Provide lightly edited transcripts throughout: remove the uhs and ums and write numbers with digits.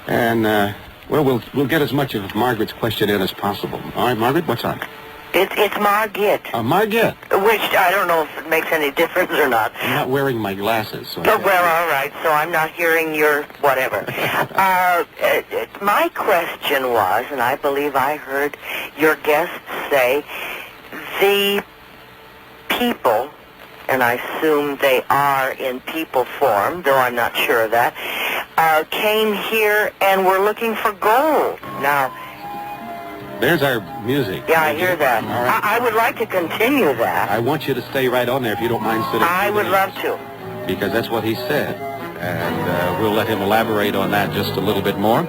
And, well, we'll get as much of Margaret's question in as possible. All right, Margaret, what's on? It's Margit. Margit. Which I don't know if it makes any difference or not. I'm not wearing my glasses. So well, all right, so I'm not hearing your whatever. My question was, and I believe I heard your guest say, the people, and I assume they are in people form, though I'm not sure of that, came here and were looking for gold. Now, there's our music. Yeah, I hear that. All right. I would like to continue that. I want you to stay right on there if you don't mind sitting. I would love to. Because that's what he said. And we'll let him elaborate on that just a little bit more.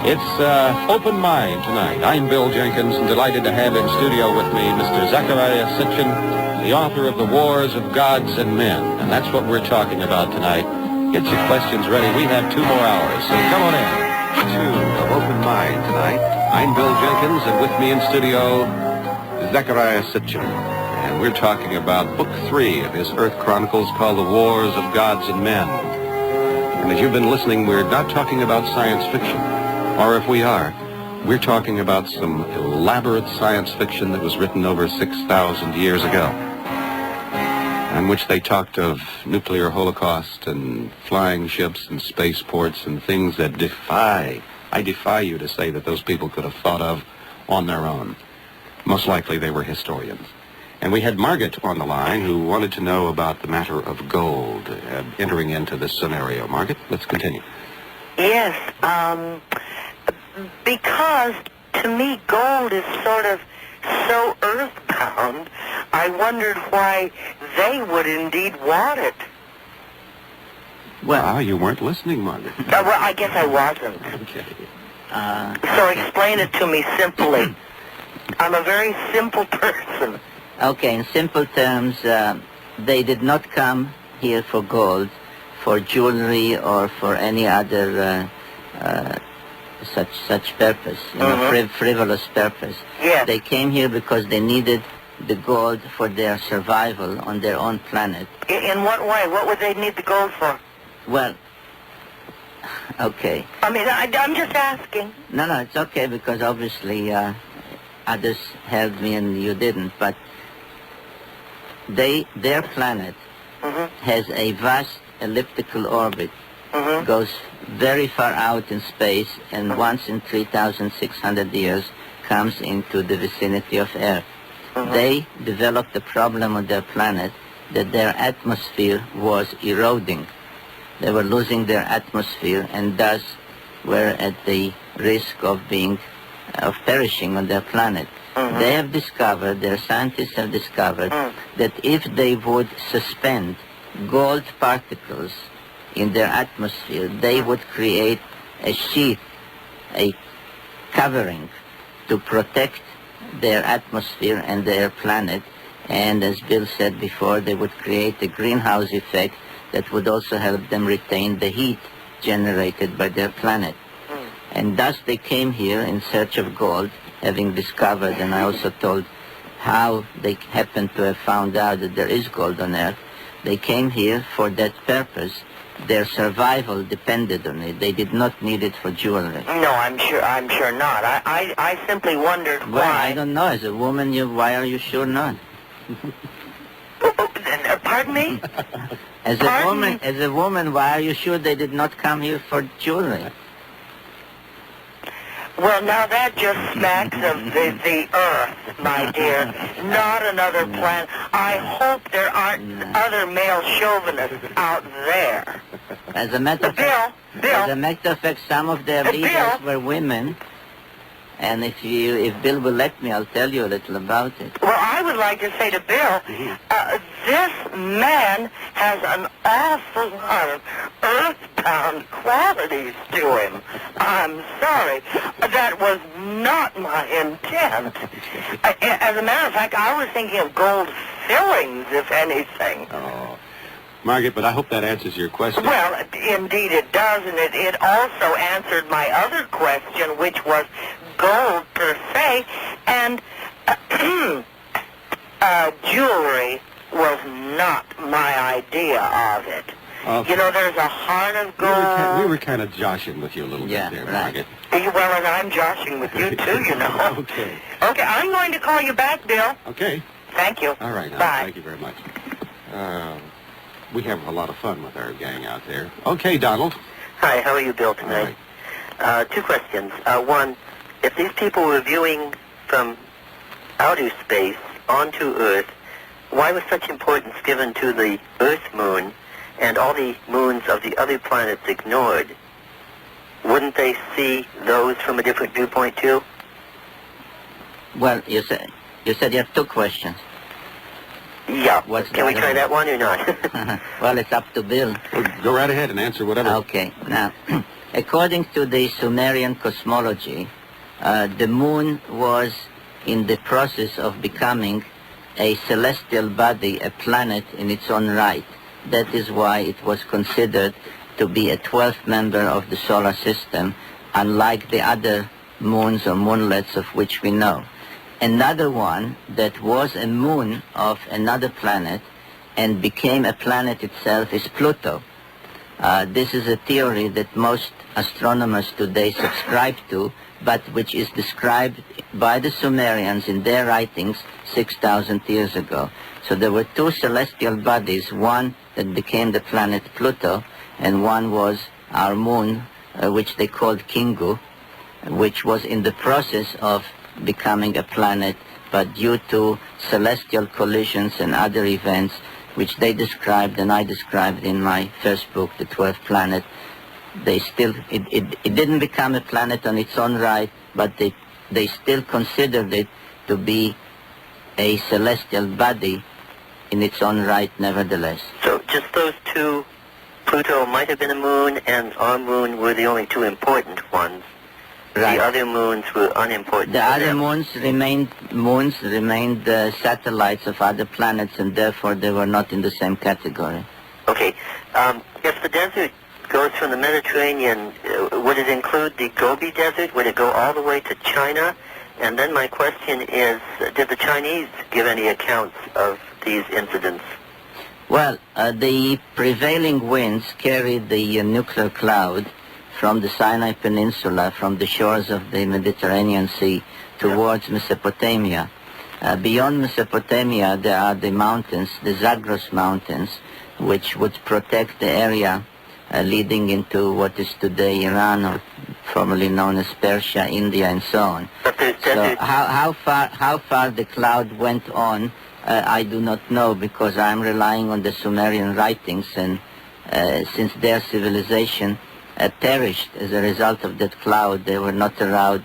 It's Open Mind tonight. I'm Bill Jenkins, and delighted to have in studio with me Mr. Zecharia Sitchin, the author of The Wars of Gods and Men. And that's what we're talking about tonight. Get your questions ready. We have 2 more hours, so come on in. 2 of Open Mind tonight. I'm Bill Jenkins, and with me in studio, Zecharia Sitchin. And we're talking about Book 3 of his Earth Chronicles called The Wars of Gods and Men. And as you've been listening, we're not talking about science fiction. Or if we are, we're talking about some elaborate science fiction that was written over 6,000 years ago, in which they talked of nuclear holocaust and flying ships and spaceports and things that I defy you to say that those people could have thought of on their own. Most likely they were historians. And we had Margaret on the line who wanted to know about the matter of gold entering into this scenario. Margaret, let's continue. Yes, because to me gold is sort of so earthbound, I wondered why they would indeed want it. Well, you weren't listening, Margaret. Well, I guess I wasn't. Okay. So explain it to me simply. I'm a very simple person. Okay, in simple terms, they did not come here for gold, for jewelry, or for any other such purpose, frivolous purpose. Yes. They came here because they needed the gold for their survival on their own planet. In what way? What would they need the gold for? Well, okay. I mean, I'm just asking. No, it's okay, because obviously others heard me and you didn't, but their planet has a vast elliptical orbit, goes very far out in space, and once in 3,600 years comes into the vicinity of Earth. They developed a problem on their planet that their atmosphere was eroding. They were losing their atmosphere, and thus were at the risk of perishing on their planet. They have discovered, their scientists have discovered, that if they would suspend gold particles in their atmosphere, they would create a sheath, a covering to protect their atmosphere and their planet. And as Bill said before, they would create a greenhouse effect that would also help them retain the heat generated by their planet. And thus they came here in search of gold, having discovered, and I also told how they happened to have found out that there is gold on Earth. They came here for that purpose. Their survival depended on it. They did not need it for jewelry. No, I'm sure not. I simply wondered why. Well, I don't know. As a woman, why are you sure not? Pardon me? As a woman, why are you sure they did not come here for jewelry? Well, now that just smacks of the Earth, my dear, not another planet. I hope there aren't other male chauvinists out there. As a matter of fact, some of their leaders were women. And if Bill will let me, I'll tell you a little about it. Well, I would like to say to Bill, this man has an awful lot of earthbound qualities to him. I'm sorry. That was not my intent. As a matter of fact, I was thinking of gold fillings, if anything. Oh. Margaret, but I hope that answers your question. Well, indeed it does, and it also answered my other question, which was gold per se, and jewelry was not my idea of it. Okay. You know, there's a heart of We gold. were kind of joshing with you a little Yeah, bit there, right. Margaret. Well, and I'm joshing with you, too, you know. Okay. Okay, I'm going to call you back, Bill. Okay. Thank you. All right. Now, Bye. thank you very much. We have a lot of fun with our gang out there. Okay, Donald. Hi, how are you, Bill, All tonight? right. Two questions. One, if these people were viewing from outer space onto Earth, why was such importance given to the Earth moon and all the moons of the other planets ignored? Wouldn't they see those from a different viewpoint, too? Well, you said you have two questions. Yeah. What's Can we the try other that one or not? Well, it's up to Bill. Well, go right ahead and answer whatever. Okay. Now, according to the Sumerian cosmology, the moon was in the process of becoming a celestial body, a planet in its own right. That is why it was considered to be a 12th member of the solar system, unlike the other moons or moonlets of which we know. Another one that was a moon of another planet and became a planet itself is Pluto. This is a theory that most astronomers today subscribe to, but which is described by the Sumerians in their writings 6,000 years ago. So there were two celestial bodies, one that became the planet Pluto, and one was our moon, which they called Kingu, which was in the process of becoming a planet, but due to celestial collisions and other events, which they described and I described in my first book, The 12th Planet, it didn't become a planet on its own right, but they still considered it to be a celestial body in its own right nevertheless. So just those two, Pluto might have been a moon and our moon were the only two important ones. Right. The other moons were unimportant. The to other them. moons remained satellites of other planets, and therefore they were not in the same category. Okay. If the desert goes from the Mediterranean, would it include the Gobi Desert? Would it go all the way to China? And then my question is, did the Chinese give any accounts of these incidents? Well, the prevailing winds carried the nuclear cloud from the Sinai Peninsula, from the shores of the Mediterranean Sea towards Mesopotamia. Beyond Mesopotamia, there are the mountains, the Zagros Mountains, which would protect the area leading into what is today Iran, or formerly known as Persia, India, and so on. But there's So desert. how far the cloud went on, I do not know, because I'm relying on the Sumerian writings, and since their civilization perished as a result of that cloud, they were not allowed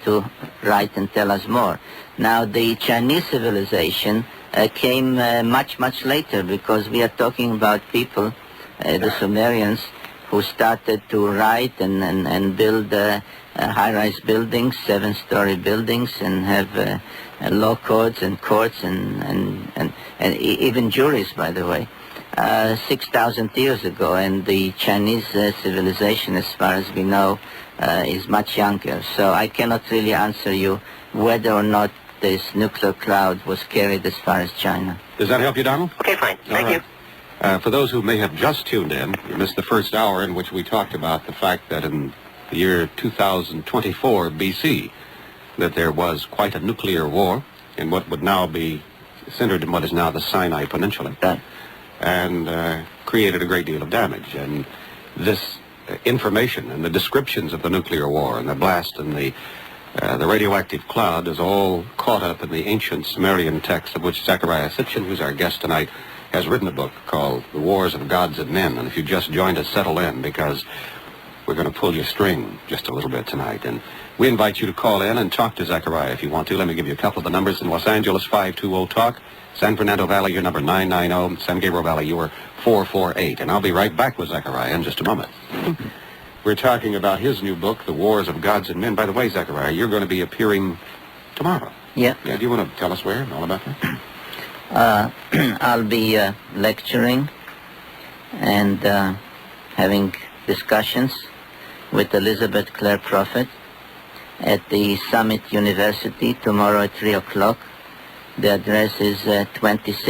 to write and tell us more. Now, the Chinese civilization came much later, because we are talking about people, the Sumerians, who started to write and build high-rise buildings, 7-story buildings, and have law codes and courts and even juries, by the way. 6,000 years ago, and the Chinese civilization, as far as we know, is much younger. So I cannot really answer you whether or not this nuclear cloud was carried as far as China. Does that help you, Donald? Okay, fine. Thank All you. right. For those who may have just tuned in, you missed the first hour in which we talked about the fact that in the year 2024 BC, that there was quite a nuclear war in what would now be centered in what is now the Sinai Peninsula. Right. And created a great deal of damage. And this information and the descriptions of the nuclear war and the blast and the radioactive cloud is all caught up in the ancient Sumerian text, of which Zecharia Sitchin, who's our guest tonight, has written a book called The Wars of Gods and Men. And if you just joined us, settle in, because we're going to pull your string just a little bit tonight. And we invite you to call in and talk to Zecharia if you want to. Let me give you a couple of the numbers. In Los Angeles, 520-TALK. San Fernando Valley, your number 990. San Gabriel Valley, your 448. And I'll be right back with Zecharia in just a moment. We're talking about his new book, The Wars of Gods and Men. By the way, Zecharia, you're going to be appearing tomorrow. Yeah. Yeah. Do you want to tell us where and all about that? I'll be lecturing and having discussions with Elizabeth Clare Prophet at the Summit University tomorrow at 3 o'clock. The address is 26